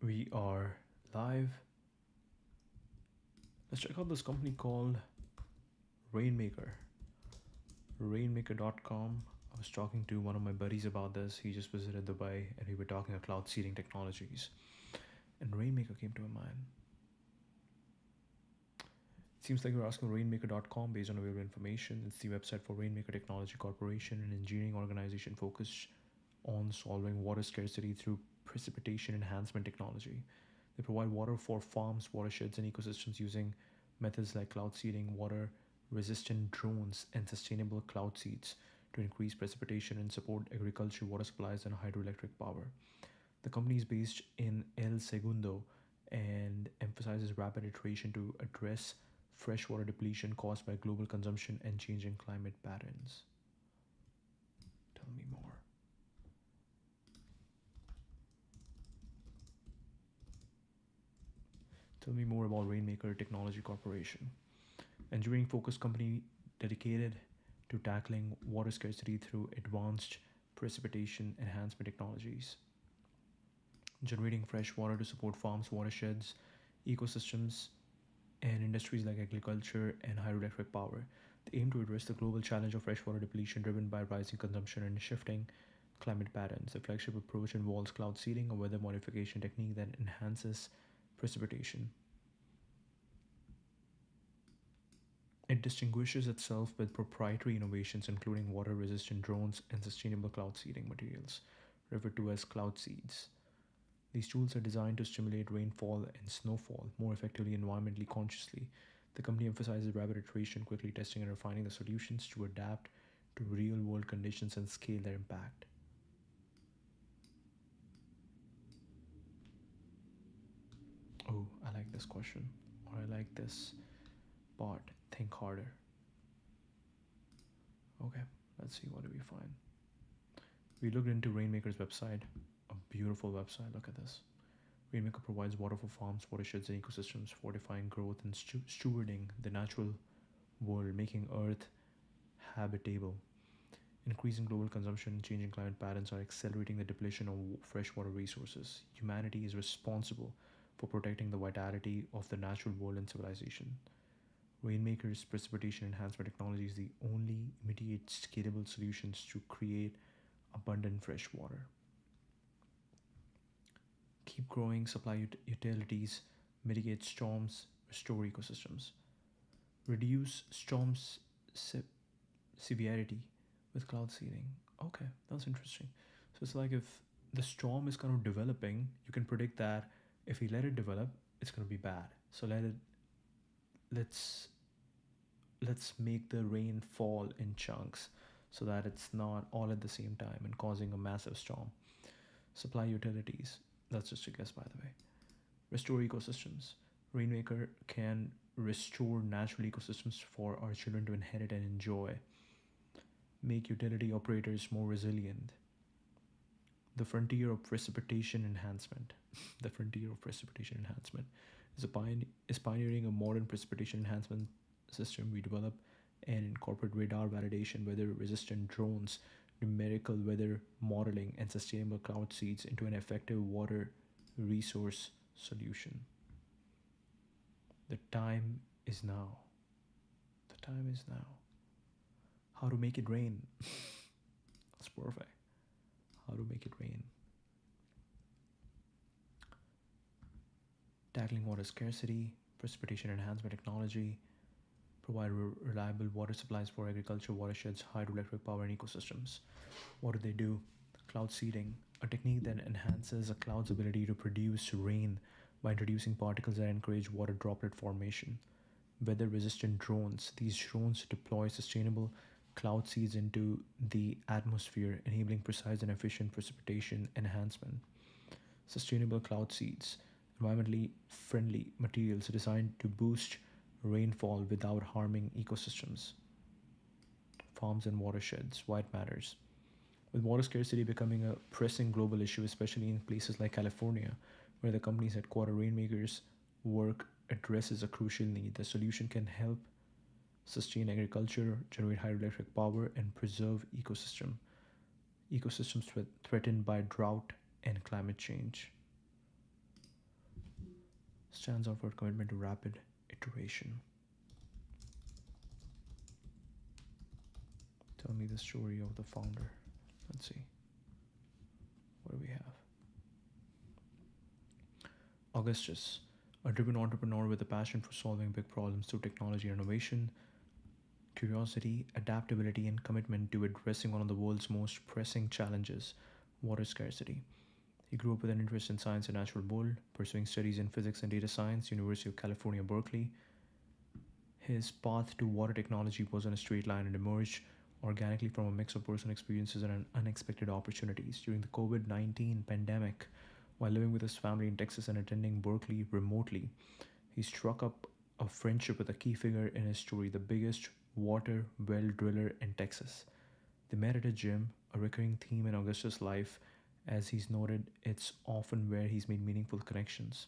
We are live. Let's check out this company called Rainmaker. Rainmaker.com. I was talking to one of my buddies about this. He just visited Dubai and we were talking about cloud seeding technologies. And Rainmaker came to my mind. It seems like we're asking Rainmaker.com based on available information. It's the website for Rainmaker Technology Corporation, an engineering organization focused on solving water scarcity through precipitation enhancement technology. They provide water for farms, watersheds, and ecosystems using methods like cloud seeding, water resistant drones, and sustainable cloud seeds to increase precipitation and support agriculture, water supplies, and hydroelectric power. The company is based in El Segundo and emphasizes rapid iteration to address freshwater depletion caused by global consumption and changing climate patterns. Tell me more. Tell me more about Rainmaker Technology Corporation. Engineering focused company dedicated to tackling water scarcity through advanced precipitation enhancement technologies, generating fresh water to support farms, watersheds, ecosystems, and industries like agriculture and hydroelectric power. They aim to address the global challenge of freshwater depletion driven by rising consumption and shifting climate patterns. The flagship approach involves cloud seeding, a weather modification technique that enhances precipitation. It distinguishes itself with proprietary innovations including water-resistant drones and sustainable cloud seeding materials, referred to as cloud seeds. These tools are designed to stimulate rainfall and snowfall more effectively and environmentally consciously. The company emphasizes rapid iteration, quickly testing and refining the solutions to adapt to real-world conditions and scale their impact. Oh, I like this question, or I like this part. Think harder. Okay, let's see what do we find. We looked into Rainmaker's website, a beautiful website. Look at this. Rainmaker provides water for farms, watersheds, and ecosystems, fortifying growth and stewarding the natural world, making Earth habitable. Increasing global consumption and changing climate patterns are accelerating the depletion of freshwater resources. Humanity is responsible for protecting the vitality of the natural world and civilization. Rainmaker's precipitation enhancement technology is the only immediate scalable solutions to create abundant fresh water. Keep growing supply utilities, mitigate storms, restore ecosystems. Reduce storms severity with cloud seeding. Okay, that's interesting. So it's like if the storm is kind of developing, you can predict that if we let it develop, it's going to be bad. So let's let's make the rain fall in chunks so that it's not all at the same time and causing a massive storm. Supply utilities. That's just a guess, by the way. Restore ecosystems. Rainmaker can restore natural ecosystems for our children to inherit and enjoy. Make utility operators more resilient. The frontier of precipitation enhancement. The frontier of precipitation enhancement is pioneering a modern precipitation enhancement system. We develop and incorporate radar validation, weather resistant drones, numerical weather modeling, and sustainable cloud seeds into an effective water resource solution. The time is now. The time is now. How to make it rain. That's perfect. How to make it rain. Tackling water scarcity, precipitation enhancement technology, provide reliable water supplies for agriculture, watersheds, hydroelectric power, and ecosystems. What do they do? Cloud seeding, a technique that enhances a cloud's ability to produce rain by introducing particles that encourage water droplet formation. Weather resistant drones. These drones deploy sustainable cloud seeds into the atmosphere, enabling precise and efficient precipitation enhancement. Sustainable cloud seeds, environmentally friendly materials designed to boost rainfall without harming ecosystems. Farms and watersheds, why it matters. With water scarcity becoming a pressing global issue, especially in places like California, where the company's headquarter Rainmaker's work addresses a crucial need, the solution can help sustain agriculture, generate hydroelectric power, and preserve ecosystems threatened by drought and climate change. Stands out for commitment to rapid iteration. Tell me the story of the founder. Let's see. What do we have? Augustus, a driven entrepreneur with a passion for solving big problems through technology and innovation, curiosity, adaptability, and commitment to addressing one of the world's most pressing challenges, water scarcity. He grew up with an interest in science and natural world, pursuing studies in physics and data science, University of California, Berkeley. His path to water technology was on a straight line and emerged organically from a mix of personal experiences and unexpected opportunities. During the COVID-19 pandemic, while living with his family in Texas and attending Berkeley remotely, he struck up a friendship with a key figure in his story, the biggest water well driller in Texas. They met at a gym, a recurring theme in Augustus' life. As he's noted, it's often where he's made meaningful connections.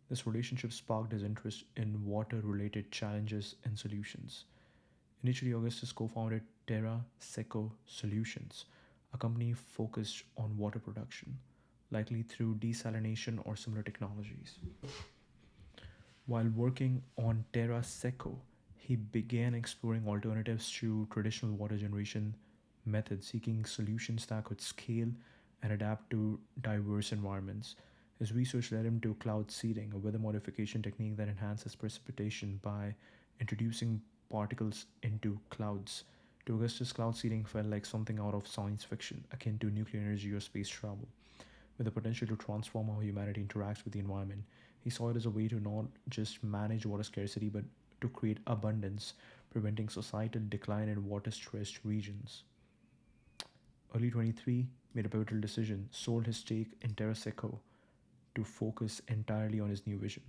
This relationship sparked his interest in water related challenges and solutions. Initially, Augustus co founded Terra Seco Solutions, a company focused on water production, likely through desalination or similar technologies. While working on Terra Seco, he began exploring alternatives to traditional water generation methods, seeking solutions that could scale and adapt to diverse environments. His research led him to cloud seeding, a weather modification technique that enhances precipitation by introducing particles into clouds. To Augustus, cloud seeding felt like something out of science fiction, akin to nuclear energy or space travel, with the potential to transform how humanity interacts with the environment. He saw it as a way to not just manage water scarcity but to create abundance, preventing societal decline in water stressed regions. Early 23 made a pivotal decision, sold his stake in TerraSeco to focus entirely on his new vision.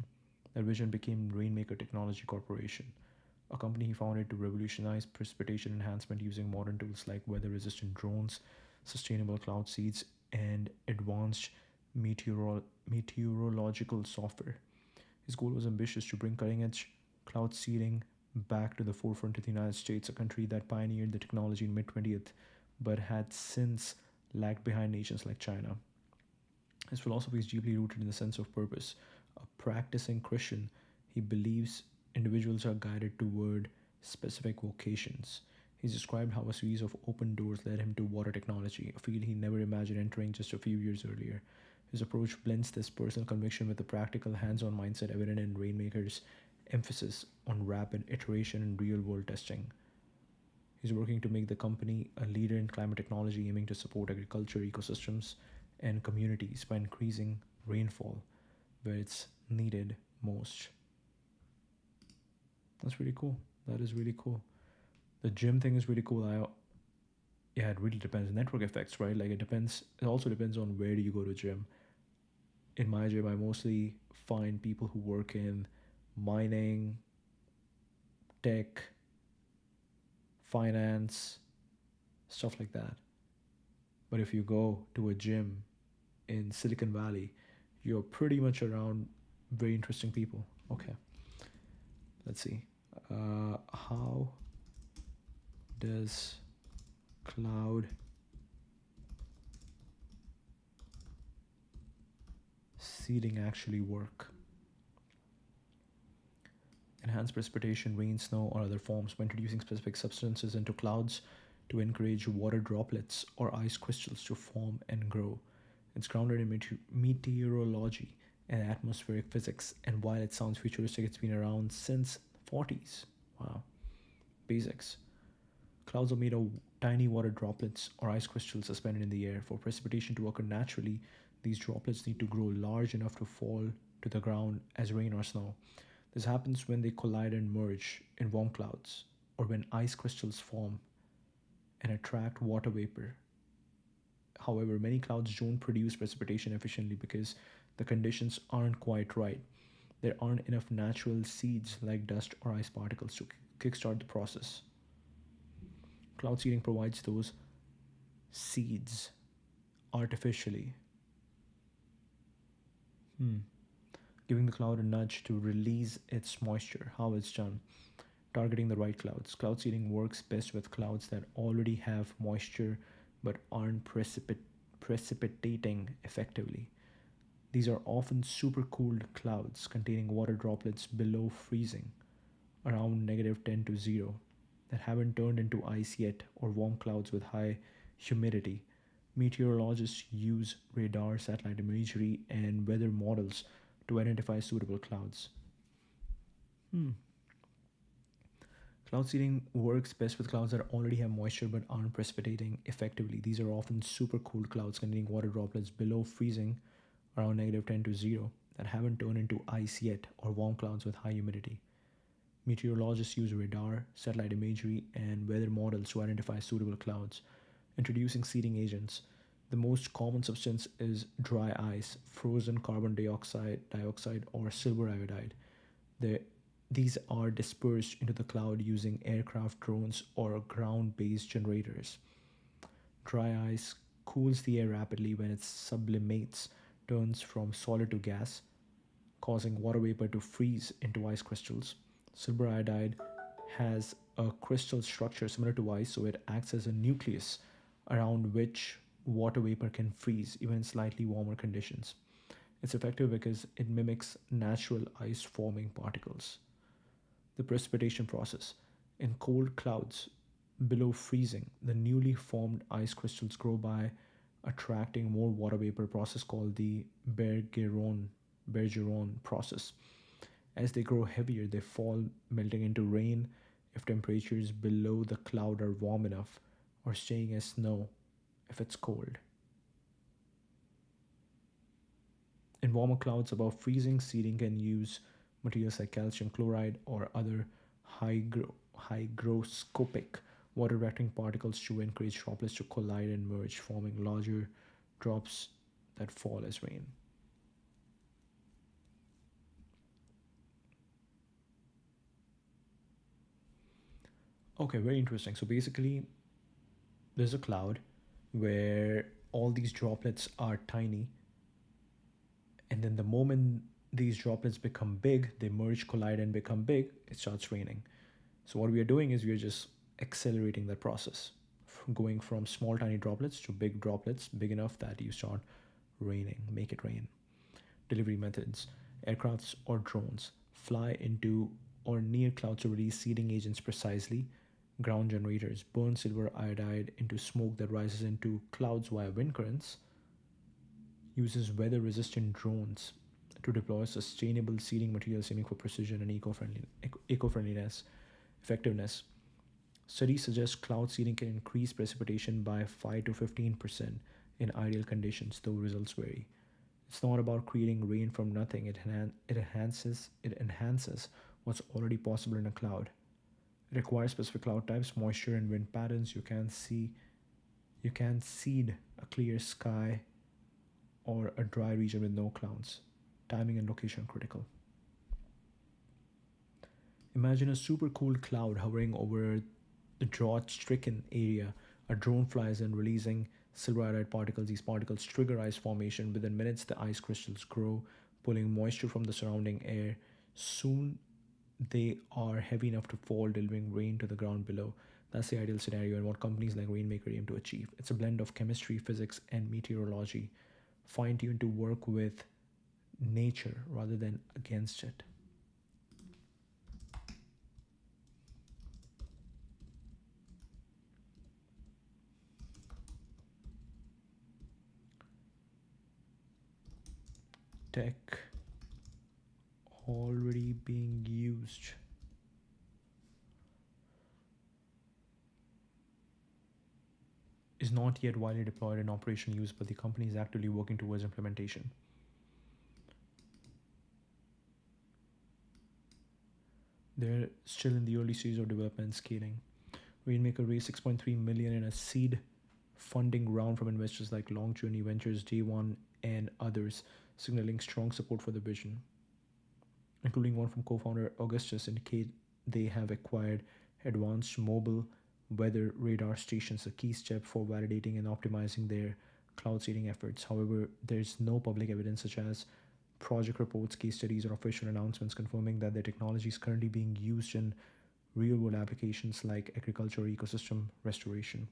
That vision became Rainmaker Technology Corporation, a company he founded to revolutionize precipitation enhancement using modern tools like weather resistant drones, sustainable cloud seeds, and advanced meteorological software. His goal was ambitious to bring cutting edge cloud seeding back to the forefront of the United States, a country that pioneered the technology in mid 20th but had since lagged behind nations like China. His philosophy is deeply rooted in the sense of purpose. A practicing Christian, he believes individuals are guided toward specific vocations. He's described how a series of open doors led him to water technology, a field he never imagined entering just a few years earlier. His approach blends this personal conviction with the practical, hands on mindset evident in Rainmaker's emphasis on rapid iteration and real world testing. He's working to make the company a leader in climate technology, aiming to support agriculture, ecosystems, and communities by increasing rainfall where it's needed most. That's really cool. That is really cool. The gym thing is really cool. Yeah, it really depends. Network effects, right? Like it depends. It also depends on where do you go to gym. In my gym, I mostly find people who work in mining, tech, finance, stuff like that. But if you go to a gym in Silicon Valley, you're pretty much around very interesting people. Okay, let's see. How does cloud seeding actually work? Enhance precipitation, rain, snow, or other forms by introducing specific substances into clouds to encourage water droplets or ice crystals to form and grow. It's grounded in meteorology and atmospheric physics, and while it sounds futuristic, it's been around since the 40s. Wow. Basics. Clouds are made of tiny water droplets or ice crystals suspended in the air. For precipitation to occur naturally, these droplets need to grow large enough to fall to the ground as rain or snow. This happens when they collide and merge in warm clouds, or when ice crystals form and attract water vapor. However, many clouds don't produce precipitation efficiently because the conditions aren't quite right. There aren't enough natural seeds like dust or ice particles to kickstart the process. Cloud seeding provides those seeds artificially, giving the cloud a nudge to release its moisture. How it's done. Targeting the right clouds. Cloud seeding works best with clouds that already have moisture but aren't precipitating effectively. These are often supercooled clouds containing water droplets below freezing, around -10 to 0, that haven't turned into ice yet, or warm clouds with high humidity. Meteorologists use radar, satellite imagery, and weather models to identify suitable clouds. Hmm. Cloud seeding works best with clouds that already have moisture but aren't precipitating effectively. These are often supercooled clouds containing water droplets below freezing, around -10 to 0, that haven't turned into ice yet, or warm clouds with high humidity. Meteorologists use radar, satellite imagery, and weather models to identify suitable clouds. Introducing seeding agents. The most common substance is dry ice, frozen carbon dioxide, or silver iodide. The, these are dispersed into the cloud using aircraft drones or ground based generators. Dry ice cools the air rapidly when it sublimates, turns from solid to gas, causing water vapor to freeze into ice crystals. Silver iodide has a crystal structure similar to ice, so it acts as a nucleus around which water vapor can freeze even in slightly warmer conditions. It's effective because it mimics natural ice forming particles. The precipitation process. In cold clouds below freezing, the newly formed ice crystals grow by attracting more water vapor, process called the Bergeron process. As they grow heavier, they fall, melting into rain if temperatures below the cloud are warm enough, or staying as snow if it's cold. In warmer clouds above freezing, seeding can use materials like calcium chloride or other hygroscopic water reacting particles to encourage droplets to collide and merge, forming larger drops that fall as rain. Okay, very interesting. So basically, there's a cloud where all these droplets are tiny, and then the moment these droplets become big, they merge, collide, and become big, it starts raining. So what we are doing is we are just accelerating that process, going from small tiny droplets to big droplets, big enough that you start raining, make it rain. Delivery methods. Aircrafts or drones fly into or near clouds to release seeding agents precisely. Ground generators burn silver iodide into smoke that rises into clouds via wind currents. Uses weather resistant drones to deploy sustainable seeding materials aiming for precision and eco-friendliness. Effectiveness. Studies suggest cloud seeding can increase precipitation by 5 to 15% in ideal conditions, though results vary. It's not about creating rain from nothing. It enhances what's already possible in a cloud. It requires specific cloud types, moisture, and wind patterns. You can seed a clear sky or a dry region with no clouds. Timing and location critical. Imagine a super cool cloud hovering over the drought-stricken area. A drone flies in, releasing silver iodide particles. These particles trigger ice formation. Within minutes, the ice crystals grow, pulling moisture from the surrounding air. Soon, they are heavy enough to fall, delivering rain to the ground below. That's the ideal scenario and what companies like Rainmaker aim to achieve. It's a blend of chemistry, physics, and meteorology, fine tuned to work with nature rather than against it. Tech already being used. Is not yet widely deployed in operational use, but the company is actively working towards implementation. They're still in the early stage of development and scaling. Rainmaker raised 6.3 million in a seed funding round from investors like Long Journey Ventures, Day One, and others, signaling strong support for the vision, including one from co-founder Augustus, indicate they have acquired advanced mobile weather radar stations, a key step for validating and optimizing their cloud seeding efforts. However, there's no public evidence such as project reports, case studies, or official announcements confirming that their technology is currently being used in real world applications like agriculture or ecosystem restoration.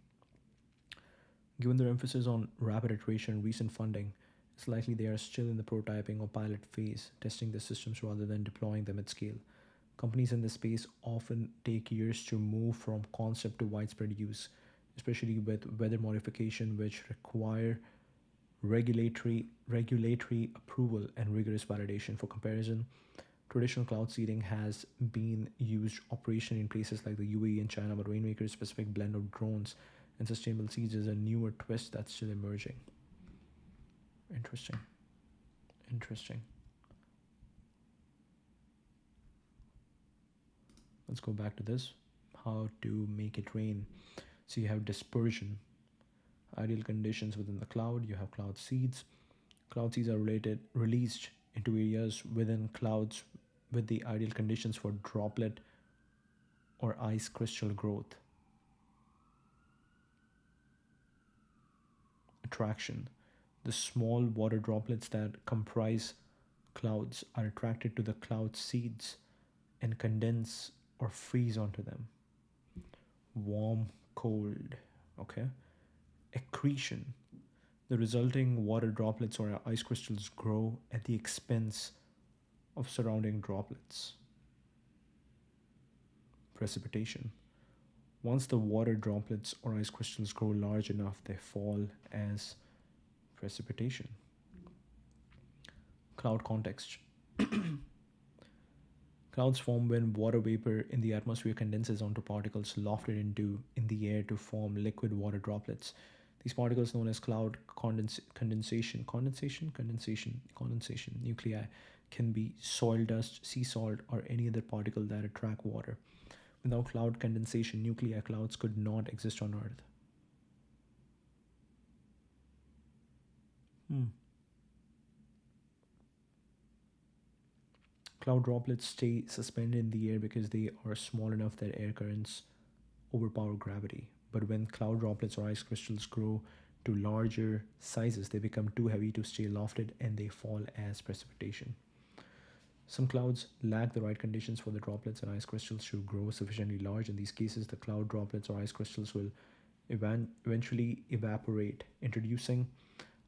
Given their emphasis on rapid iteration and recent funding, It's likely they are still in the prototyping or pilot phase, testing the systems rather than deploying them at scale. Companies in this space often take years to move from concept to widespread use, especially with weather modification, which require regulatory approval and rigorous validation. For comparison, traditional cloud seeding has been used operationally in places like the UAE and China, but Rainmaker's specific blend of drones and sustainable seeds is a newer twist that's still emerging. Interesting. Interesting. Let's go back to this. How to make it rain. So you have dispersion, ideal conditions within the cloud. You have cloud seeds. Cloud seeds are released into areas within clouds with the ideal conditions for droplet or ice crystal growth. Attraction. The small water droplets that comprise clouds are attracted to the cloud seeds and condense or freeze onto them. Warm, cold. Okay. Accretion. The resulting water droplets or ice crystals grow at the expense of surrounding droplets. Precipitation. Once the water droplets or ice crystals grow large enough, they fall as precipitation. Cloud context. Clouds form when water vapor in the atmosphere condenses onto particles lofted into in the air to form liquid water droplets. These particles, known as cloud condensation nuclei, can be soil dust, sea salt, or any other particle that attract water. Without cloud condensation nuclei, clouds could not exist on Earth. Hmm. Cloud droplets stay suspended in the air because they are small enough that air currents overpower gravity. But when cloud droplets or ice crystals grow to larger sizes, they become too heavy to stay lofted and they fall as precipitation. Some clouds lack the right conditions for the droplets and ice crystals to grow sufficiently large. In these cases, the cloud droplets or ice crystals will eventually evaporate, introducing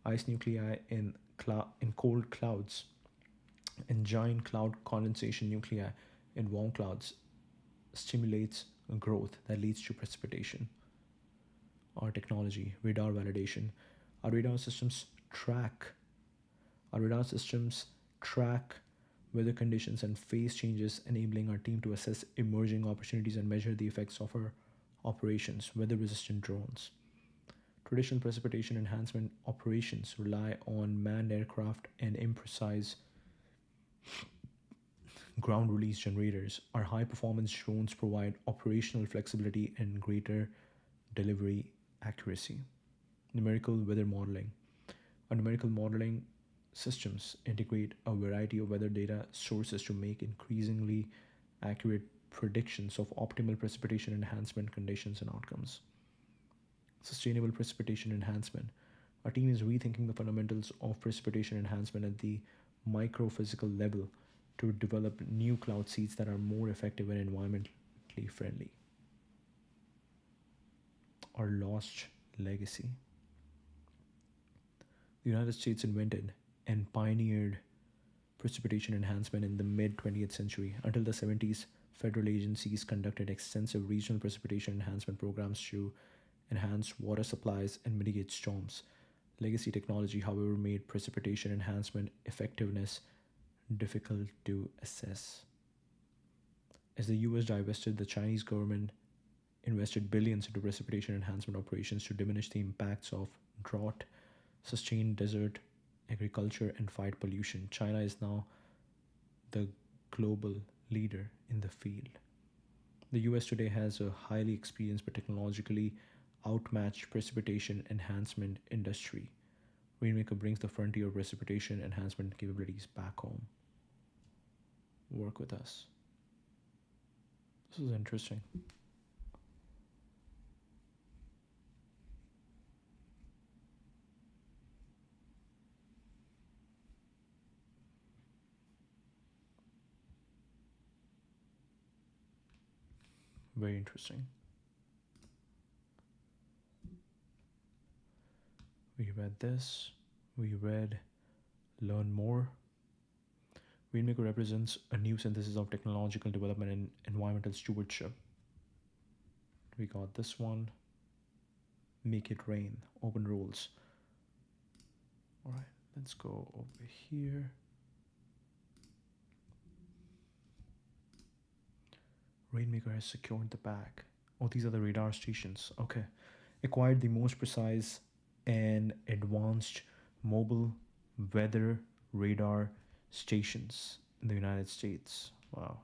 ice nuclei in cold clouds and giant cloud condensation nuclei in warm clouds stimulates growth that leads to precipitation. Our technology, radar validation. Our radar systems track our radar systems track weather conditions and phase changes, enabling our team to assess emerging opportunities and measure the effects of our operations. Weather resistant drones. Traditional precipitation enhancement operations rely on manned aircraft and imprecise ground release generators. Our high performance drones provide operational flexibility and greater delivery accuracy. Numerical weather modeling. Our numerical modeling systems integrate a variety of weather data sources to make increasingly accurate predictions of optimal precipitation enhancement conditions and outcomes. Sustainable precipitation enhancement. Our team is rethinking the fundamentals of precipitation enhancement at the microphysical level to develop new cloud seeds that are more effective and environmentally friendly. Our lost legacy. The United States invented and pioneered precipitation enhancement in the mid 20th century. Until the 70s, federal agencies conducted extensive regional precipitation enhancement programs to enhance water supplies and mitigate storms. Legacy technology, however, made precipitation enhancement effectiveness difficult to assess. As the US divested, the Chinese government invested billions into precipitation enhancement operations to diminish the impacts of drought, sustain desert agriculture, and fight pollution. China is now the global leader in the field. The US today has a highly experienced but technologically outmatched precipitation enhancement industry. Rainmaker brings the frontier of precipitation enhancement capabilities back home. Work with us. This is interesting. Very interesting. We read this. We read Learn more. Rainmaker represents a new synthesis of technological development and environmental stewardship. We got this one. Make it rain. Open rules. All right, let's go over here. Rainmaker has secured the bag. Oh, these are the radar stations. Okay. Acquired the most precise and advanced mobile weather radar stations in the United States. Wow.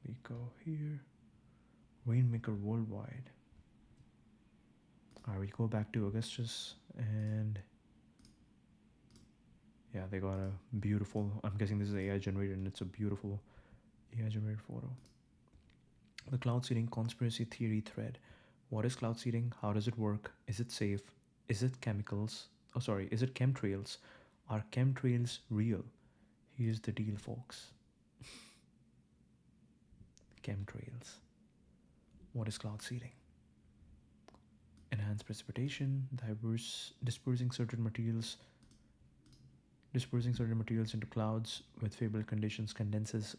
We go here. Rainmaker worldwide. Alright, we go back to Augustus and yeah, they got a beautiful, I'm guessing this is AI generated and it's a beautiful AI generated photo. The cloud seeding conspiracy theory thread. What is cloud seeding? How does it work? Is it safe? Is it chemicals? Oh, sorry, is it chemtrails? Are chemtrails real? Here's the deal, folks. Chemtrails. What is cloud seeding? Enhanced precipitation, dispersing certain materials into clouds with favorable conditions, condenses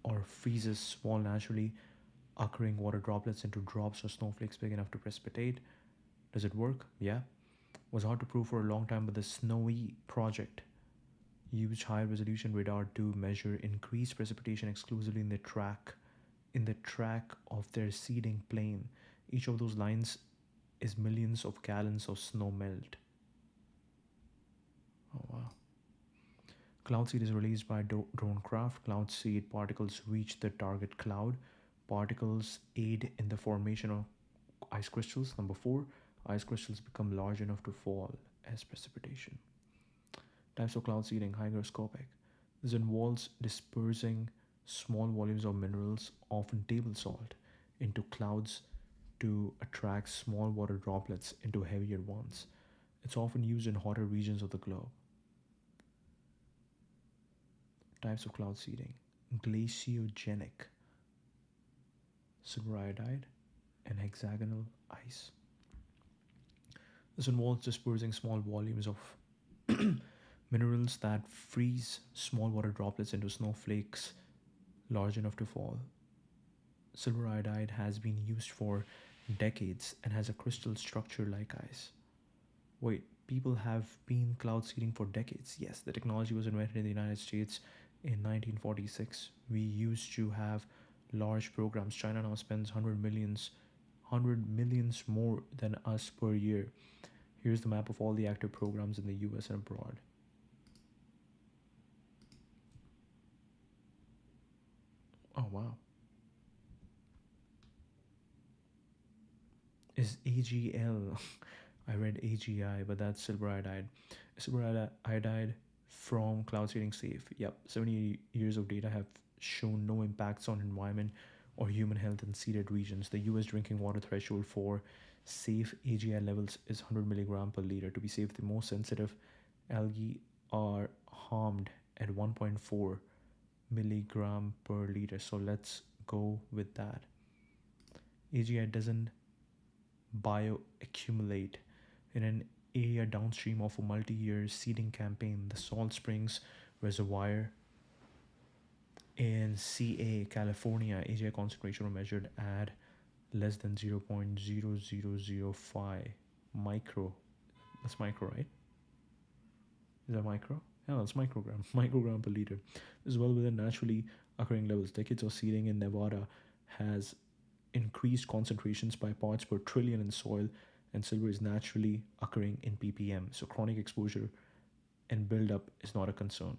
or freezes small naturally occurring water droplets into drops or snowflakes big enough to precipitate. Does it work? Yeah. Was hard to prove for a long time, but the Snowy project used high resolution radar to measure increased precipitation exclusively in the track of their seeding plane. Each of those lines is millions of gallons of snow melt. Oh wow. Cloud seed is released by drone craft. Cloud seed particles reach the target cloud. Particles aid in the formation of ice crystals. Number 4, ice crystals become large enough to fall as precipitation. Types of cloud seeding: hygroscopic. This involves dispersing small volumes of minerals, often table salt, into clouds to attract small water droplets into heavier ones. It's often used in hotter regions of the globe. Types of cloud seeding: glaciogenic, silver iodide, and hexagonal ice. This involves dispersing small volumes of minerals that freeze small water droplets into snowflakes large enough to fall. Silver iodide has been used for decades and has a crystal structure like ice. Wait, people have been cloud seeding for decades? Yes, the technology was invented in the United States in 1946. We used to have large programs. China now spends 100 millions more than us per year. Here's the map of all the active programs in the US and abroad. Oh wow. Is AGL? I read AGI, but that's silver iodide. Silver iodide from cloud seeding safe. Yep, 70 years of data have shown no impacts on environment or human health in seeded regions. The US drinking water threshold for safe AGI levels is 100 milligram per liter. To be safe, the most sensitive algae are harmed at 1.4 milligram per liter. So let's go with that. AGI doesn't bioaccumulate in an area downstream of a multi-year seeding campaign. The Salt Springs Reservoir in CA, California, AGI concentration were measured at less than 0.0005 micro. That's micro, right? Is that micro? Yeah, that's microgram. Microgram per liter. This is well within naturally occurring levels. Decades of seeding in Nevada has increased concentrations by parts per trillion in soil, and silver is naturally occurring in ppm, so chronic exposure and buildup is not a concern.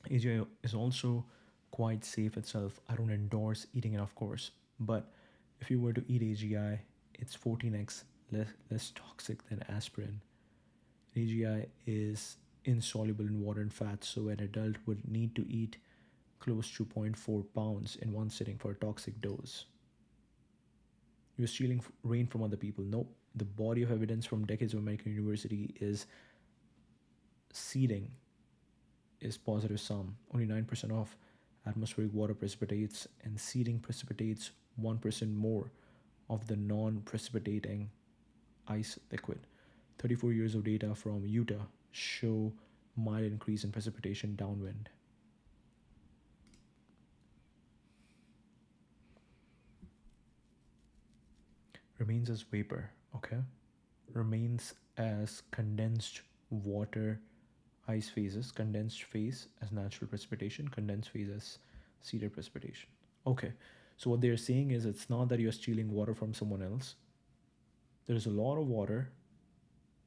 AGI is also quite safe itself. I don't endorse eating it, of course, but if you were to eat AGI, it's 14x less toxic than aspirin. AGI is insoluble in water and fat, so an adult would need to eat close to zero point 0.4 pounds in one sitting for a toxic dose. You're stealing rain from other people. Nope. The body of evidence from decades of American university is seeding is positive sum. Only 9% of atmospheric water precipitates, and seeding precipitates 1% more of the non precipitating ice liquid. 34 years of data from Utah show mild increase in precipitation downwind. Remains as vapor, okay? Remains as condensed water ice phases, condensed phase as natural precipitation, condensed phase as seeded precipitation. Okay, so what they're saying is it's not that you're stealing water from someone else. There's a lot of water,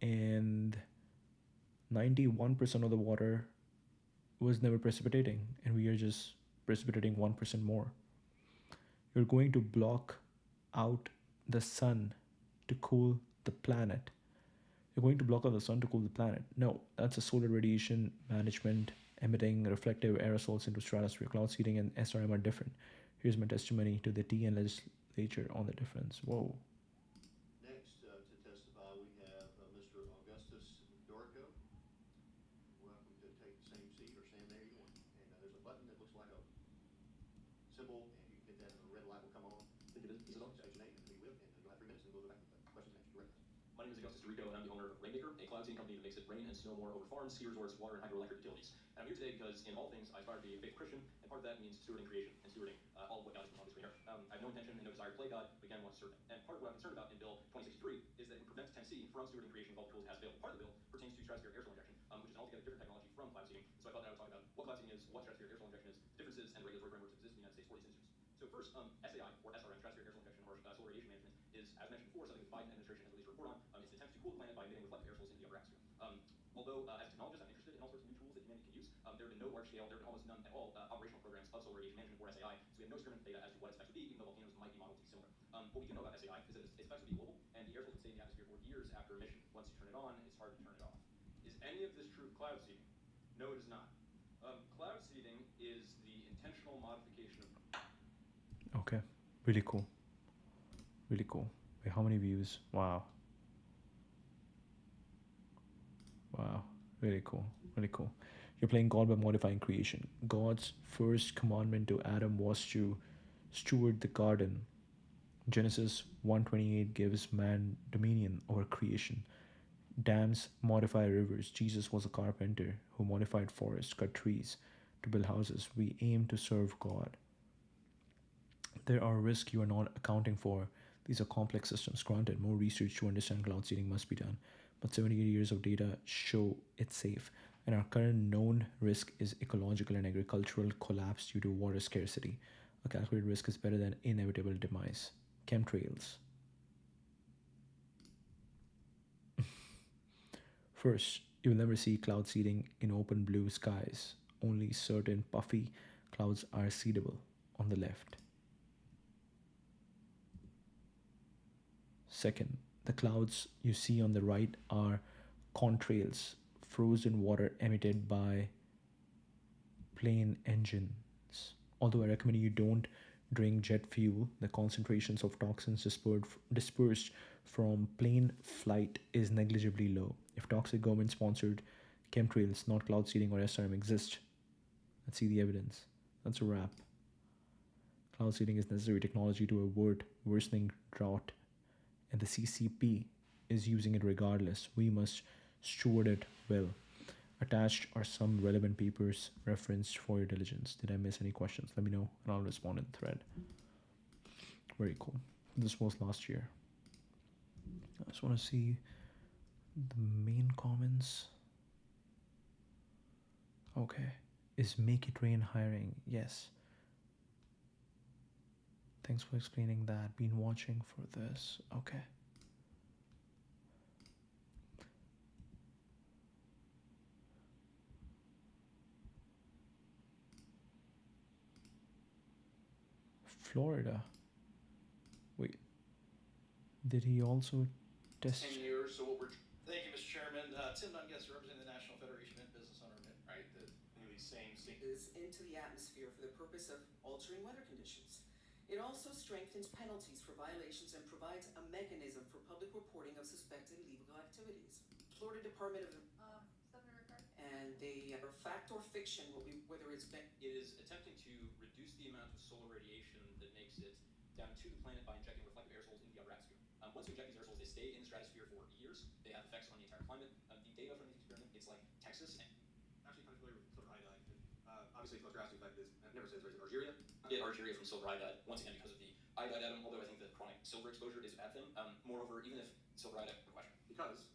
and 91% of the water was never precipitating, and we are just precipitating 1% more. You're going to block out the sun to cool the planet. You're going to block out the sun to cool the planet. No, that's a solar radiation management. Emitting reflective aerosols into stratosphere. Cloud seeding and SRM are different. Here's my testimony to the TN legislature on the difference. Whoa. Next to testify, we have Mr. Augustus Dorico. Welcome to take the same seat or stand there, either one. And there's a button that looks like a symbol, and you can hit that, and a red light will come on. Thank you. Is it on? State your name and who you live, and you'll have 3 minutes, and we'll go back to questions and answers directly. My name is Augustus Rico, and I'm the owner of Rainmaker, a cloud seeding company that makes it rain and snow more over farms, ski resorts, water, and hydroelectric utilities. And I'm here today because, in all things, I aspire to be a faithful Christian, and part of that means stewarding creation and stewarding all of what God has put on this screen here. I have no intention and no desire to play God, but again, want to serve Him. And part of what I'm concerned about in Bill 2063 is that it would prevent Tennessee from stewarding creation with all the tools it has available. Part of the bill pertains to stratospheric aerosol injection, which is an altogether different technology from cloud seeding. So I thought that I would talk about what cloud seeding is, what stratospheric aerosol injection is, the differences and regulatory frameworks that exist in the United States for these industries. So first, SAI, or SRM, stratospheric aerosol injection, or solar radiation management, is, as mentioned before, something the Biden administration has released a report on. It's an attempt to cool the planet by emitting reflective aerosols into the upper atmosphere. Although, as a technologist, I'm interested in all sorts of new tools that humanity can use. There have been no large-scale, there have been almost none at all operational programs of solar radiation management or SAI, so we have no experimental data as to what its effects would be, even though volcanoes might be modeled to be similar. What we do know about SAI is that its effects would be global, and the aerosol can stay in the atmosphere for years after emission. Once you turn it on, it's hard to turn it off. Is any of this true of cloud seeding? No, it is not. Cloud seeding is the intentional modification of... Okay, really cool. Really cool. Wait, how many views? Wow. Wow. Really cool. Really cool. You're playing God by modifying creation. God's first commandment to Adam was to steward the garden. Genesis 1:28 gives man dominion over creation. Dams modify rivers. Jesus was a carpenter who modified forests, cut trees to build houses. We aim to serve God. There are risks you are not accounting for. These are complex systems. Granted, more research to understand cloud seeding must be done, but 78 years of data show it's safe. And our current known risk is ecological and agricultural collapse due to water scarcity. A calculated risk is better than inevitable demise. Chemtrails. First, you'll never see cloud seeding in open blue skies. Only certain puffy clouds are seedable on the left. Second, the clouds you see on the right are contrails, frozen water emitted by plane engines. Although I recommend you don't drink jet fuel, the concentrations of toxins dispersed from plane flight is negligibly low. If toxic government sponsored chemtrails, not cloud seeding or SRM, exist, let's see the evidence. That's a wrap. Cloud seeding is necessary technology to avert worsening drought, and the CCP is using it regardless. We must steward it well. Attached are some relevant papers referenced for your diligence. Did I miss any questions? Let me know and I'll respond in the thread. Very cool. This was last year. I just want to see the main comments. Okay. Is Make It Rain hiring? Yes. Thanks for explaining that. Been watching for this. Okay. Florida. Wait. Did he also test? 10 years. So what we're thank you, Mr. Chairman. Tim Dungas, representing the National Federation of Business Owner, right? The really same is into the atmosphere for the purpose of altering weather conditions. It also strengthens penalties for violations and provides a mechanism for public reporting of suspected illegal activities. Florida Department of Senator Rickard? and they are fact or fiction, whether it's been. It is attempting to reduce the amount of solar radiation that makes it down to the planet by injecting reflective aerosols into the upper atmosphere. Once you inject these aerosols, they stay in the stratosphere for years. They have effects on the entire climate. The data from these experiments, it's like Texas. Actually kind of familiar with silver iodide. Obviously, its most drastic effect is, I've never said it's raised in Algeria. Yeah, Algeria from silver iodide, once again because of the iodide atom, although I think that chronic silver exposure is a bad thing. Moreover, even if silver iodide, question. Because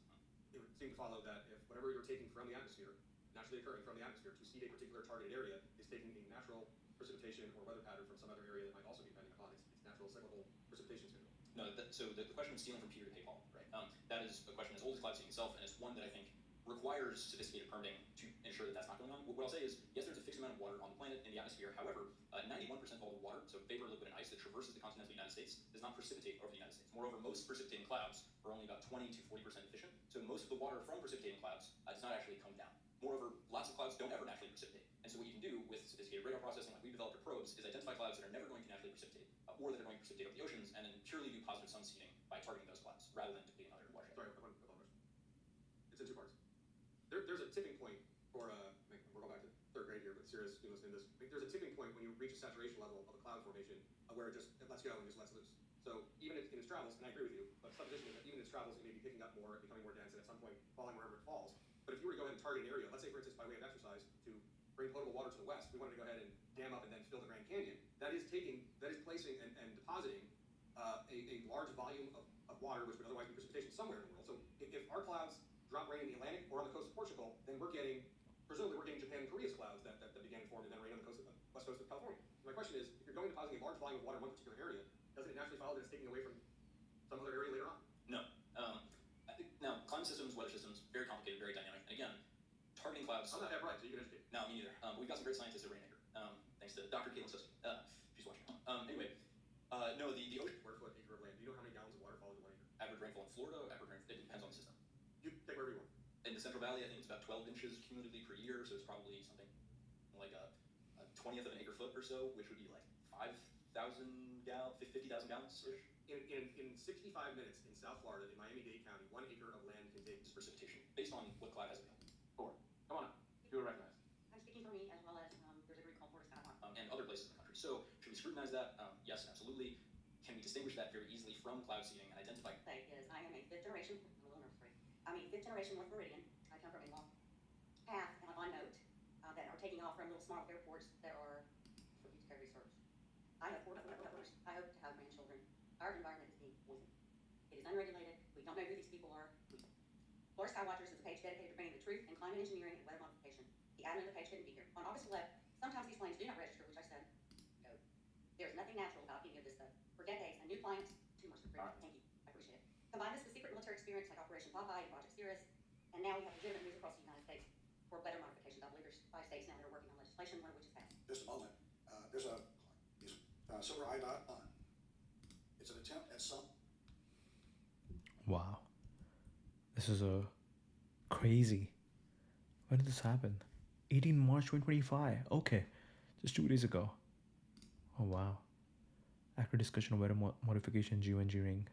it would seem to follow that if whatever you're taking from the atmosphere, naturally occurring from the atmosphere to seed a particular targeted area, is taking a natural precipitation or weather pattern from some other area that might also be depending upon its natural cyclical precipitation schedule. No, so the question of stealing from Peter to pay Paul, right? That is a question as old as cloud seeding itself, and it's one that I think requires sophisticated permitting to ensure that that's not going on. What I'll say is, yes, there's a fixed amount of water on the planet in the atmosphere. However, 91% of all the water, so vapor, liquid, and ice that traverses the continental United States, does not precipitate over the United States. Moreover, most precipitating clouds are only about 20 to 40% efficient. So most of the water from precipitating clouds does not actually come down. Moreover, lots of clouds don't ever naturally precipitate. And so what you can do with sophisticated radar processing, like we've developed our probes, is identify clouds that are never going to naturally precipitate, or that are going to precipitate over the oceans, and then purely do positive sun seeding by targeting those clouds, rather than depleting other watershed. Sorry, I have one question. It's in two parts. There's a tipping point for, we're going back to third grade here, but serious, you listening to this. There's a tipping point when you reach a saturation level of a cloud formation where it lets go and just lets loose. So even in its travels, and I agree with you, but supposition is that even in its travels, it may be picking up more, becoming more dense, and at some point falling wherever it falls. But if you were to go ahead and target an area, let's say for instance by way of exercise, to bring potable water to the west, we wanted to go ahead and dam up and then fill the Grand Canyon. That is placing and depositing a large volume of water, which would otherwise be precipitation somewhere in the world. So if our clouds drop rain in the Atlantic or on the coast of Portugal, then presumably we're getting Japan and Korea's clouds that began to form and then rain on the west coast of California. So my question is, if you're going depositing a large volume of water in one particular area, doesn't it naturally follow that it's taking away from some other area later on? No. Now, climate systems, weather systems, very complicated, very dynamic. And again, targeting clouds. I'm not that bright, so you can educate. No, me neither. We've got some great scientists at Rainmaker. Thanks to Dr. Caitlin Suski. She's watching. Anyway, no, the ocean. Square foot acre of land. Do you know how many gallons of water fall into 1 acre? Average rainfall in Florida, it depends on the system. You take wherever you want. In the Central Valley, I think it's about 12 inches cumulatively per year, so it's probably something like a 20th of an acre foot or so, which would be like 50,000 gallons-ish. In 65 minutes in South Florida, in Miami-Dade County, 1 acre of land contains Precipitation, based on what cloud has available. Four. Come on up. You were recognized. I'm speaking for me as well as there's a group called Fortis California. And other places in the country. So, should we scrutinize that? Yes, absolutely. Can we distinguish that very easily from cloud seeding and identify? Say is I am a fifth generation, I'm a little nervous for you. I'm a fifth generation North Floridian. I come from a long path and on note that are taking off from little small airports that are for future research. I have 4 daughters. I hope to have grandchildren. Our environment is being poisoned. It is unregulated. We don't know who these people are. Florida Skywatchers is a page dedicated to bringing the truth in climate engineering and weather modification. The admin of the page couldn't be here. On August 11th, sometimes these planes do not register, which I said, no. There's nothing natural about any of this stuff. For decades, a new clients, too much for free. Thank you. I appreciate it. Combine this with secret military experience like Operation Popeye and Project Cirrus, and now we have legitimate moves across the United States for weather modifications. I believe there's 5 states now that are working on legislation, one of which is passed. Just a moment. There's a silver iodide on. It's an attempt at some. Wow. This is a crazy. When did this happen? 18 March 2025. Okay. Just 2 days ago. Oh, wow. After discussion of weather modification, geoengineering.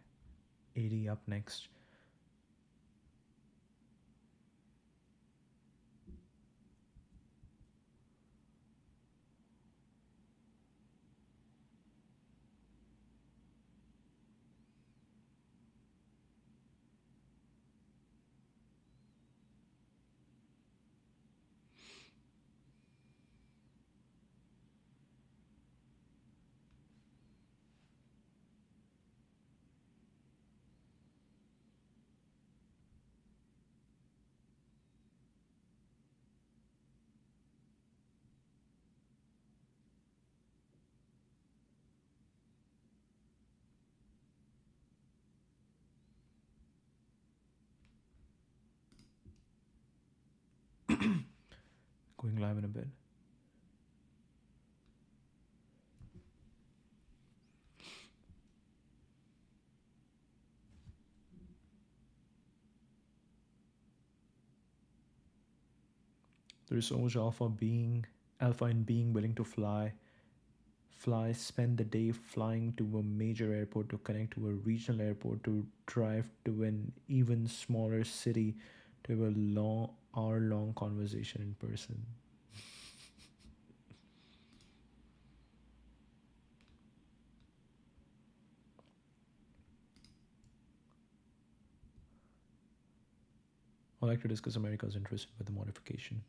80 up next. Going live in a bit. There is so much alpha in being willing to fly, spend the day flying to a major airport to connect to a regional airport to drive to an even smaller city to have a long hour-long conversation in person. I'd like to discuss America's interest with the modification.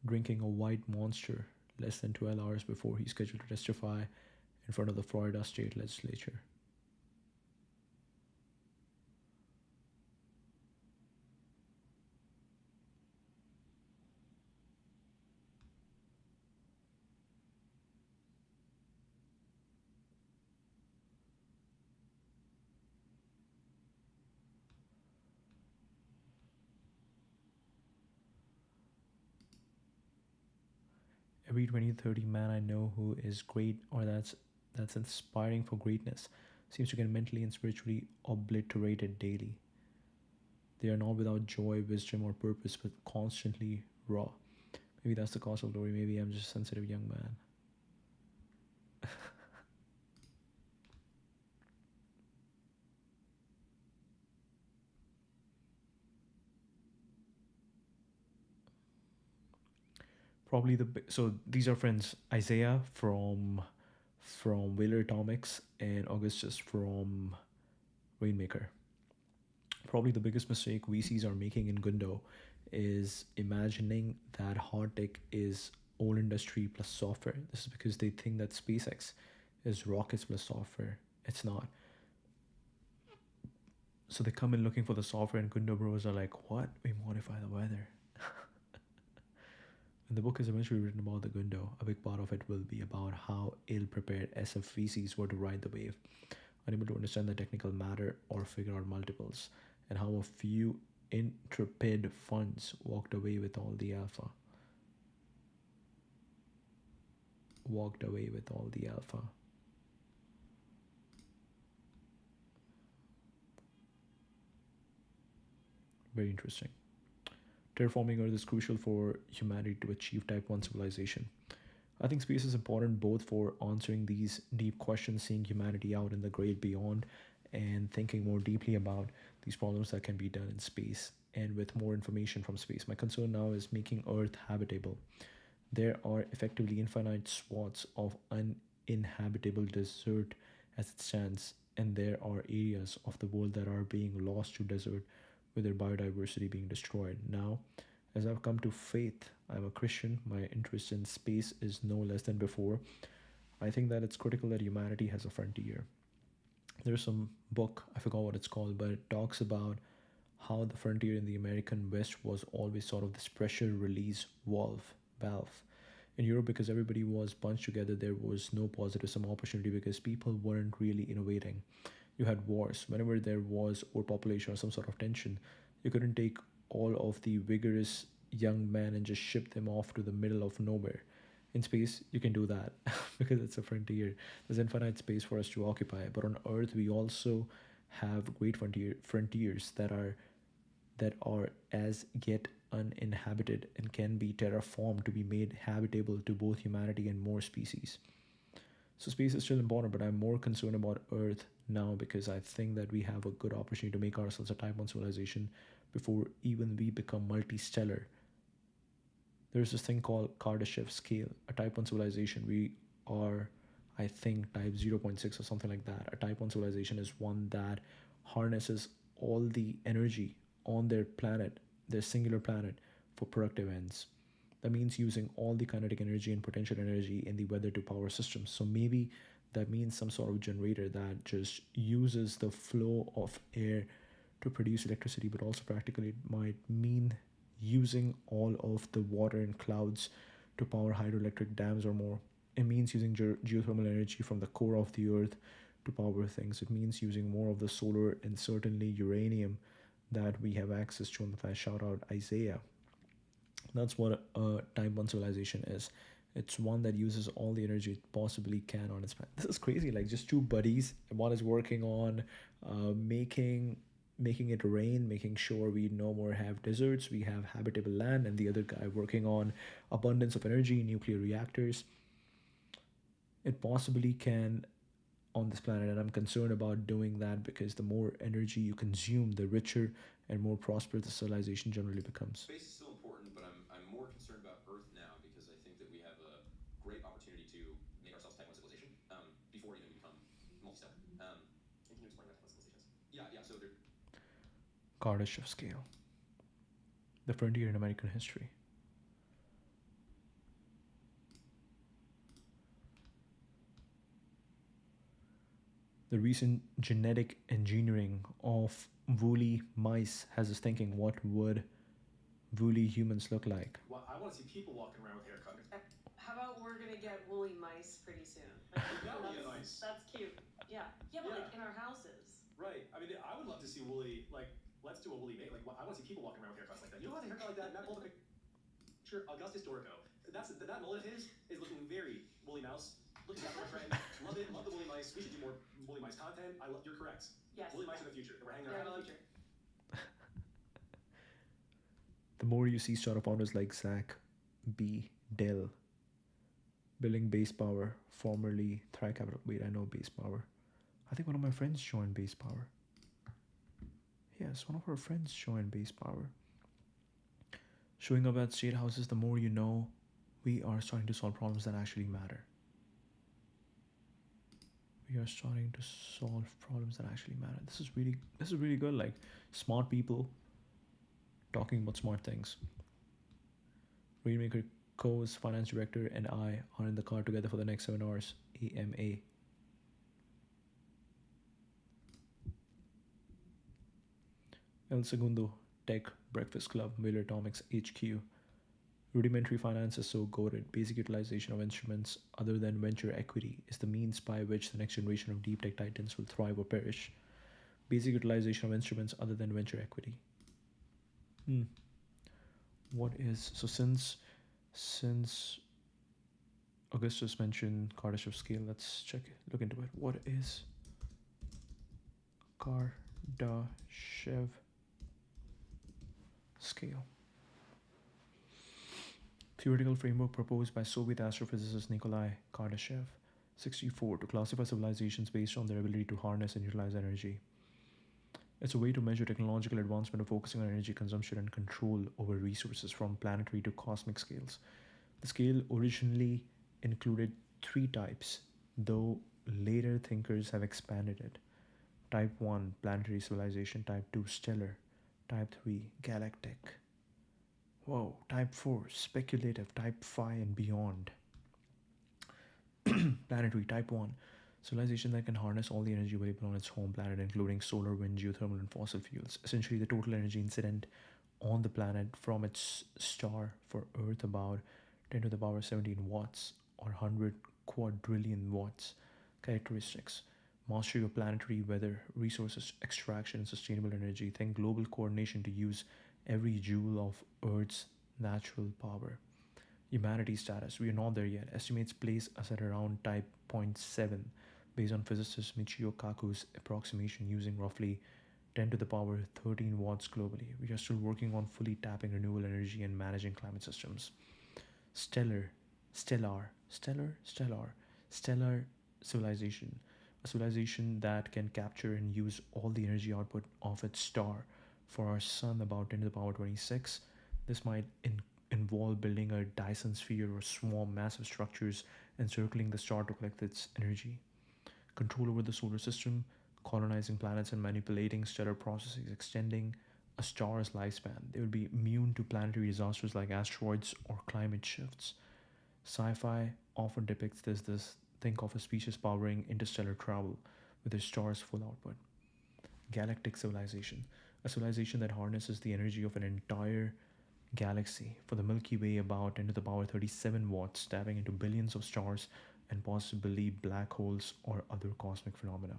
Drinking a white monster less than 12 hours before he's scheduled to testify in front of the Florida state legislature. Every 20-30 man I know who is great or that's inspiring for greatness seems to get mentally and spiritually obliterated daily. They are not without joy, wisdom, or purpose, but constantly raw. Maybe that's the cost of glory. Maybe I'm just a sensitive young man. Probably so these are friends Isaiah from Whaler Atomics and Augustus from Rainmaker. Probably the biggest mistake VCs are making in Gundo is imagining that hard tech is old industry plus software. This is because they think that SpaceX is rockets plus software. It's not. So they come in looking for the software, and Gundo bros are like, "What? We modify the weather." When the book is eventually written about the Gundo, a big part of it will be about how ill-prepared SFVCs were to ride the wave, unable to understand the technical matter or figure out multiples, and how a few intrepid funds walked away with all the alpha. Walked away with all the alpha. Very interesting. Terraforming Earth is crucial for humanity to achieve Type 1 civilization. I think space is important both for answering these deep questions, seeing humanity out in the great beyond, and thinking more deeply about these problems that can be done in space and with more information from space. My concern now is making Earth habitable. There are effectively infinite swaths of uninhabitable desert as it stands, and there are areas of the world that are being lost to desert with their biodiversity being destroyed. Now, as I've come to faith, I'm a Christian, my interest in space is no less than before. I think that it's critical that humanity has a frontier. There's some book, I forgot what it's called, but it talks about how the frontier in the American West was always sort of this pressure release valve. In Europe, because everybody was bunched together, there was no positive some opportunity because people weren't really innovating. You had wars. Whenever there was overpopulation or some sort of tension, you couldn't take all of the vigorous young men and just ship them off to the middle of nowhere. In space, you can do that because it's a frontier. There's infinite space for us to occupy. But on Earth, we also have great frontiers that are as yet uninhabited and can be terraformed to be made habitable to both humanity and more species. So space is still important, but I'm more concerned about Earth now because I think that we have a good opportunity to make ourselves a Type 1 civilization before even we become multi-stellar. There's this thing called Kardashev scale, a Type 1 civilization. We are, I think, Type 0.6 or something like that. A Type 1 civilization is one that harnesses all the energy on their planet, their singular planet, for productive ends. That means using all the kinetic energy and potential energy in the weather to power systems. So maybe that means some sort of generator that just uses the flow of air to produce electricity, but also practically it might mean using all of the water in clouds to power hydroelectric dams or more. It means using geothermal energy from the core of the earth to power things. It means using more of the solar and certainly uranium that we have access to. And if I shout out Isaiah, that's what a Type 1 civilization is. It's one that uses all the energy it possibly can on its planet. This is crazy. Like just two buddies. One is working on making it rain, making sure we no more have deserts, we have habitable land, and the other guy working on abundance of energy, nuclear reactors. It possibly can on this planet, and I'm concerned about doing that because the more energy you consume, the richer and more prosperous the civilization generally becomes. Space is still important, but I'm more concerned about Earth now because I think that we have a great opportunity to make ourselves type 1 civilization before even we become multi-stellar. And can you explain what type 1 civilization is? Yeah, so there, Kardashev scale. The frontier in American history. The recent genetic engineering of woolly mice has us thinking, what would woolly humans look like? well, I want to see people walking around with haircuts. How about we're gonna get woolly mice pretty soon? That would be nice. That's cute. Yeah. Yeah, but Yeah. like in our houses. Right. I mean, I would love to see woolly, like, let's do a woolly mate. Like, I want to see people walking around with haircuts like that. You know, has a haircut like that, and that mullet picture, Augustus Dorco. That mullet of his is looking very woolly mouse. Looking out for a trend. Love it. Love the woolly mice. We should do more woolly mice content. You're correct. Yes. Woolly mice in the future. We're hanging They're around. in the future. The more you see startup founders like Zach B. Dell building Base Power, formerly Thrive Capital. Wait, I know Base Power. I think one of my friends joined Base Power. Yes, one of our friends joined Base Power. Showing up at state houses, the more you know, we are starting to solve problems that actually matter. We are starting to solve problems that actually matter. This is really good. Like smart people talking about smart things. Rainmaker Co.'s finance director and I are in the car together for the next 7 hours. AMA. El Segundo Tech Breakfast Club, Miller Atomics HQ. Rudimentary finance is so goated. Basic utilization of instruments other than venture equity is the means by which the next generation of deep tech titans will thrive or perish. Basic utilization of instruments other than venture equity. What is so since Augustus mentioned Kardashev scale, let's look into it. What is Kardashev scale? Theoretical framework proposed by Soviet astrophysicist Nikolai Kardashev, 64, to classify civilizations based on their ability to harness and utilize energy. It's a way to measure technological advancement of focusing on energy consumption and control over resources from planetary to cosmic scales. The scale originally included 3 types, though later thinkers have expanded it. Type 1, planetary civilization. Type 2, stellar. Type 3, galactic. Whoa, type 4, speculative. Type 5 and beyond. Planetary. Type 1, civilization that can harness all the energy available on its home planet, including solar, wind, geothermal, and fossil fuels. Essentially, the total energy incident on the planet from its star. For Earth, about 10 to the power 17 watts or 100 quadrillion watts. Characteristics: mastery of planetary weather, resources extraction, and sustainable energy. Think global coordination to use every joule of Earth's natural power. Humanity status: we are not there yet. Estimates place us at around type 0.7 based on physicist Michio Kaku's approximation using roughly 10 to the power 13 watts globally. We are still working on fully tapping renewable energy and managing climate systems. Stellar civilization. A civilization that can capture and use all the energy output of its star. For our sun, about 10 to the power 26. This might involve building a Dyson sphere or swarm massive structures encircling the star to collect its energy. Control over the solar system, colonizing planets and manipulating stellar processes, extending a star's lifespan. They will be immune to planetary disasters like asteroids or climate shifts. Sci-fi often depicts this. Think of a species powering interstellar travel with a star's full output. Galactic civilization. A civilization that harnesses the energy of an entire galaxy. For the Milky Way, about 10 to the power 37 watts, tapping into billions of stars and possibly black holes or other cosmic phenomena.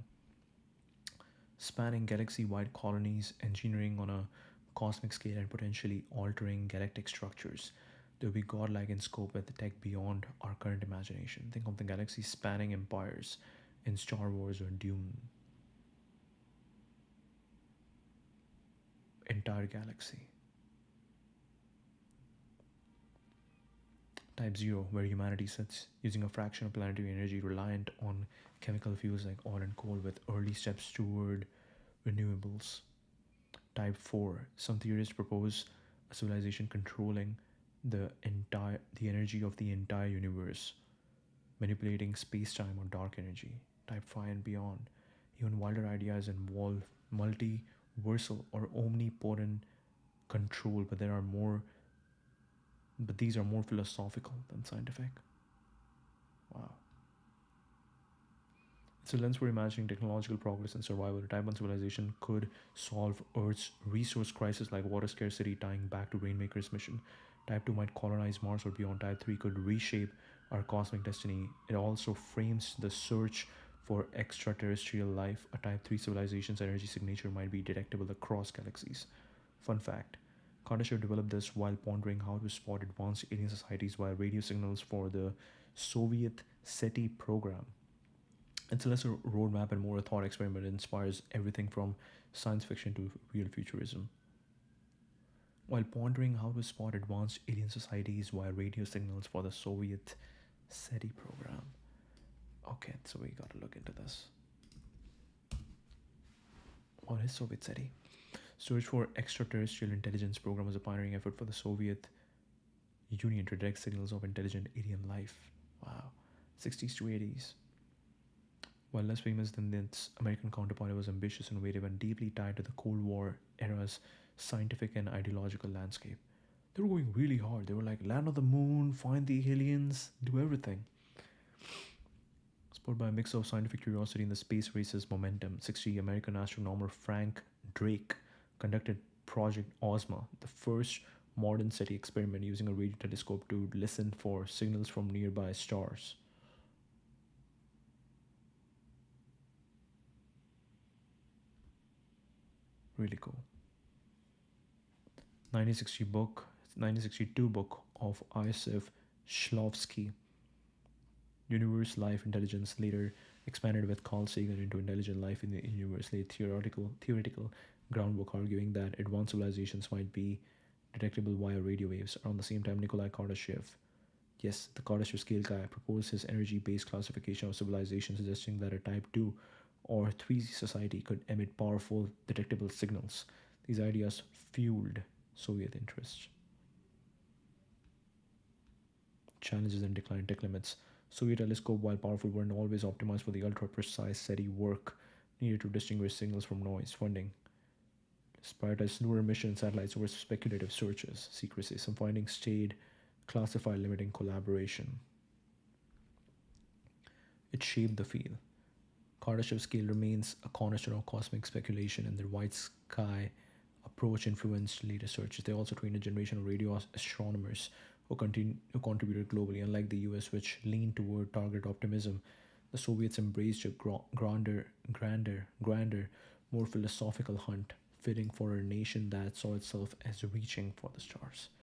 Spanning galaxy-wide colonies, engineering on a cosmic scale and potentially altering galactic structures. They will be godlike in scope with the tech beyond our current imagination. Think of the galaxy spanning empires in Star Wars or Dune. Entire galaxy. Type 0, where humanity sits using a fraction of planetary energy reliant on chemical fuels like oil and coal with early steps toward renewables. Type 4, some theorists propose a civilization controlling the energy of the entire universe, manipulating space-time or dark energy. Type 5 and beyond. Even wilder ideas involve multiversal or omnipotent control, but these are more philosophical than scientific. Wow. It's a lens for imagining technological progress and survival. Type 1 civilization could solve Earth's resource crisis like water scarcity, tying back to Rainmaker's mission. Type 2 might colonize Mars or beyond. Type 3 could reshape our cosmic destiny. It also frames the search for extraterrestrial life. A Type 3 civilization's energy signature might be detectable across galaxies. Fun fact: Kardashev developed this while pondering how to spot advanced alien societies via radio signals for the Soviet SETI program. It's less a roadmap and more a thought experiment. It inspires everything from science fiction to real futurism. While pondering how to spot advanced alien societies via radio signals for the Soviet SETI program. Okay, so we gotta look into this. What is Soviet SETI? Search for Extraterrestrial Intelligence program was a pioneering effort for the Soviet Union to detect signals of intelligent alien life. Wow. 60s to 80s. While less famous than its American counterpart, it was ambitious, innovative, and deeply tied to the Cold War era's scientific and ideological landscape. They were going really hard. They were like, land on the moon, find the aliens, do everything. Spurred by a mix of scientific curiosity and the space race's momentum, 60 American astronomer Frank Drake conducted Project Ozma, the first modern SETI experiment using a radio telescope to listen for signals from nearby stars. Really cool. 1962 book of Iosif Shklovsky, Universe, Life, Intelligence, later expanded with Carl Sagan into Intelligent Life in the Universe, laid theoretical groundwork arguing that advanced civilizations might be detectable via radio waves. Around the same time, Nikolai Kardashev, yes, the Kardashev scale guy, proposed his energy-based classification of civilization, suggesting that a Type 2 or 3 society could emit powerful detectable signals. These ideas fueled Soviet interests. Challenges and decline. Tech limits. Soviet telescope, while powerful, weren't always optimized for the ultra-precise SETI work needed to distinguish signals from noise. Funding. Prioritized newer mission satellites over speculative searches. Secrecy. Some findings stayed classified, limiting collaboration. It shaped the field. Kardashev scale remains a cornerstone of cosmic speculation, and their white sky approach influenced later searches. They also trained a generation of radio astronomers who contributed globally. Unlike the US, which leaned toward target optimism, the Soviets embraced a grander, more philosophical hunt, fitting for a nation that saw itself as reaching for the stars.